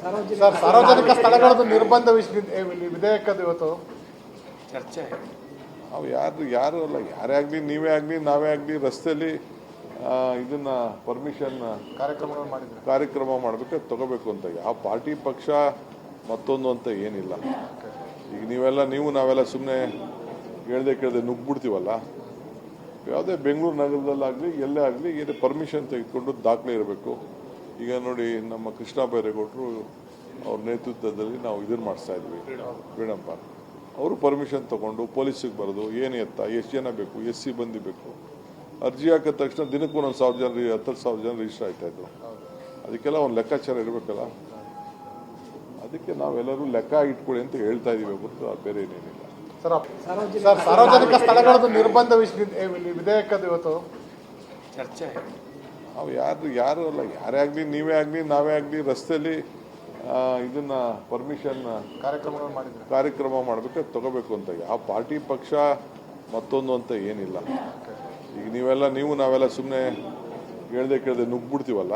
Sir, ಸಾರ್ವಜನಿಕ ಸ್ಥಳಗಳದ್ದು ನಿರ್ಬಂಧ ವಿಧೇಯಕದ ಇವತ್ತು ಚರ್ಚೆ. ನಾವು ಯಾರು ಅಲ್ಲ, ಯಾರೇ ಆಗಲಿ, ನೀವೇ ಆಗಲಿ, ನಾವೇ ಆಗಲಿ ರಸ್ತೆಯಲ್ಲಿ ಇದನ್ನ ಪರ್ಮಿಷನ್ ಕಾರ್ಯಕ್ರಮ ಮಾಡಬೇಕು, ತಗೋಬೇಕು ಅಂತ. ಯಾವ ಪಾರ್ಟಿ ಪಕ್ಷ ಮತ್ತೊಂದು ಅಂತ ಏನಿಲ್ಲ. ಈಗ ನಾವೆಲ್ಲ ಸುಮ್ಮನೆ ಕೇಳದೆ ನುಗ್ಬಿಡ್ತೀವಲ್ಲ. ಯಾವುದೇ ಬೆಂಗಳೂರು ನಗರದಲ್ಲಾಗಲಿ ಎಲ್ಲೇ ಆಗಲಿ ಏನು ಪರ್ಮಿಷನ್ ತೆಗೆದುಕೊಂಡು ದಾಖಲೆ ಇರಬೇಕು. ಈಗ ನೋಡಿ, ನಮ್ಮ ಕೃಷ್ಣ ಬೈರೇಗೌಡರು ಅವ್ರ ನೇತೃತ್ವದಲ್ಲಿ ನಾವು ಇದನ್ನು ಮಾಡಿಸ್ತಾ ಇದ್ವಿ, ಫ್ರೀಡಂ ಪಾರ್ಕ್. ಅವರು ಪರ್ಮಿಷನ್ ತೊಗೊಂಡು ಪೊಲೀಸಿಗೆ ಬರೋದು, ಏನು ಎಷ್ಟು ಜನ ಬೇಕು, ಎಷ್ಟು ಸಿಬ್ಬಂದಿ ಬೇಕು, ಅರ್ಜಿ ಹಾಕಿದ ತಕ್ಷಣ ದಿನಕ್ಕೂ 1,000 ಜನ 10,000 ಜನ ರಿಜಿಸ್ಟರ್ ಆಗ್ತಾಯಿದ್ರು. ಅದಕ್ಕೆಲ್ಲ ಒಂದು ಲೆಕ್ಕಾಚಾರ ಇರಬೇಕಲ್ಲ. ಅದಕ್ಕೆ ನಾವೆಲ್ಲರೂ ಲೆಕ್ಕ ಇಟ್ಕೊಳ್ಳಿ ಅಂತ ಹೇಳ್ತಾ ಇದ್ದೀವಿ ಹೊರತು ಬೇರೆ ಏನೇನಿಲ್ಲ. ಸರ್, ಸಾರ್ವಜನಿಕ ಸ್ಥಳಗಳದ್ದು ನಿರ್ಬಂಧ ವಿಧೇಯಕದ ಇವತ್ತು ಚರ್ಚೆ. ನಾವು ಯಾರು ಅಲ್ಲ, ಯಾರೇ ಆಗಲಿ, ನೀವೇ ಆಗಲಿ, ನಾವೇ ಆಗಲಿ ರಸ್ತೆಯಲ್ಲಿ ಇದನ್ನ ಪರ್ಮಿಷನ್ ಕಾರ್ಯಕ್ರಮ ಮಾಡಬೇಕು, ತಗೋಬೇಕು ಅಂತ. ಯಾವ ಪಾರ್ಟಿ ಪಕ್ಷ ಮತ್ತೊಂದು ಅಂತ ಏನಿಲ್ಲ. ಈಗ ನಾವೆಲ್ಲ ಸುಮ್ಮನೆ ಕೇಳದೆ ನುಗ್ಬಿಡ್ತೀವಲ್ಲ.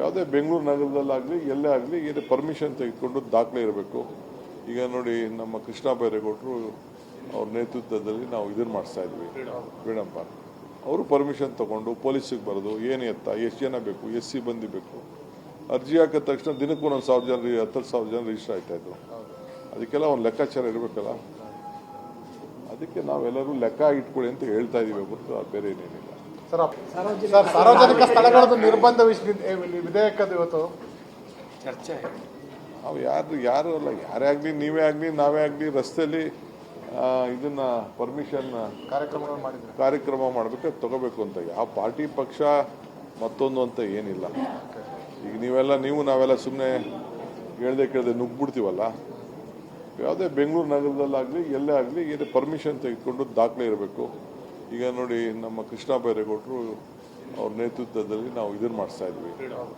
ಯಾವುದೇ ಬೆಂಗಳೂರು ನಗರದಲ್ಲಾಗಲಿ ಎಲ್ಲೇ ಆಗಲಿ ಏನು ಪರ್ಮಿಷನ್ ತೆಗೆದುಕೊಂಡು ದಾಖಲೆ ಇರಬೇಕು. ಈಗ ನೋಡಿ, ನಮ್ಮ ಕೃಷ್ಣ ಬೈರೇಗೌಡರು ಅವ್ರ ನೇತೃತ್ವದಲ್ಲಿ ನಾವು ಇದನ್ನು ಮಾಡಿಸ್ತಾ ಇದ್ವಿ, ಫ್ರೀಡಂ ಪಾರ್ಕ್. ಅವರು ಪರ್ಮಿಷನ್ ತೊಗೊಂಡು ಪೊಲೀಸಿಗೆ ಬರೋದು, ಏನು ಎಷ್ಟು ಜನ ಬೇಕು, ಎಷ್ಟು ಸಿಬ್ಬಂದಿ ಬೇಕು, ಅರ್ಜಿ ಹಾಕಿದ ತಕ್ಷಣ ದಿನಕ್ಕೂ 1,000 ಜನ 10,000 ಜನ ರಿಜಿಸ್ಟರ್ ಆಗ್ತಾಯಿದ್ರು. ಅದಕ್ಕೆಲ್ಲ ಒಂದು ಲೆಕ್ಕಾಚಾರ ಇರಬೇಕಲ್ಲ. ಅದಕ್ಕೆ ನಾವೆಲ್ಲರೂ ಲೆಕ್ಕ ಇಟ್ಕೊಳ್ಳಿ ಅಂತ ಹೇಳ್ತಾ ಇದ್ದೀವಿ ಹೊರತು ಬೇರೆ ಏನೇನಿಲ್ಲ. ಸರ್, ಸಾರ್ವಜನಿಕ ಸ್ಥಳಗಳದ್ದು ನಿರ್ಬಂಧ ವಿಧೇಯಕದ ಇವತ್ತು ಚರ್ಚೆ. ನಾವು ಯಾರು ಅಲ್ಲ, ಯಾರೇ ಆಗಲಿ, ನೀವೇ ಆಗಲಿ, ನಾವೇ ಆಗಲಿ ರಸ್ತೆಯಲ್ಲಿ ಇದನ್ನ ಪರ್ಮಿಷನ್ ಕಾರ್ಯಕ್ರಮ ಮಾಡಬೇಕು, ತಗೋಬೇಕು ಅಂತ. ಯಾವ ಪಾರ್ಟಿ ಪಕ್ಷ ಮತ್ತೊಂದು ಅಂತ ಏನಿಲ್ಲ. ಈಗ ನಾವೆಲ್ಲ ಸುಮ್ಮನೆ ಕೇಳದೆ ನುಗ್ಬಿಡ್ತೀವಲ್ಲ. ಯಾವುದೇ ಬೆಂಗಳೂರು ನಗರದಲ್ಲಾಗಲಿ ಎಲ್ಲೇ ಆಗಲಿ ಏನು ಪರ್ಮಿಷನ್ ತೆಗೆದುಕೊಂಡು ದಾಖಲೆ ಇರಬೇಕು. ಈಗ ನೋಡಿ, ನಮ್ಮ ಕೃಷ್ಣ ಬೈರೇಗೌಡರು ಅವ್ರ ನೇತೃತ್ವದಲ್ಲಿ ನಾವು ಇದನ್ನು ಮಾಡಿಸ್ತಾ ಇದ್ವಿ,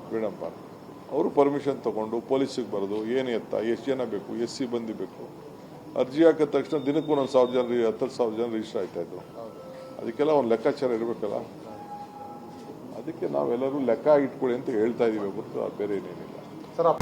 ಫ್ರೀಡಂ ಪಾರ್ಕ್. ಅವರು ಪರ್ಮಿಷನ್ ತೊಗೊಂಡು ಪೊಲೀಸಿಗೆ ಬರೋದು, ಏನು ಎಷ್ಟು ಜನ ಬೇಕು, ಎಷ್ಟು ಸಿಬ್ಬಂದಿ ಬೇಕು, ಅರ್ಜಿ ಹಾಕಿದ ತಕ್ಷಣ ದಿನಕ್ಕೂ 1,000 ಜನ 10,000 ಜನ ರಿಜಿಸ್ಟರ್ ಆಗ್ತಾಯಿದ್ರು. ಅದಕ್ಕೆಲ್ಲ ಒಂದು ಲೆಕ್ಕಾಚಾರ ಇರಬೇಕಲ್ಲ. ಅದಕ್ಕೆ ನಾವೆಲ್ಲರೂ ಲೆಕ್ಕ ಇಟ್ಕೊಳ್ಳಿ ಅಂತ ಹೇಳ್ತಾ ಇದ್ದೀವಿ ಹೊರತು ಬೇರೆ ಏನೇನಿಲ್ಲ. ಸರ್.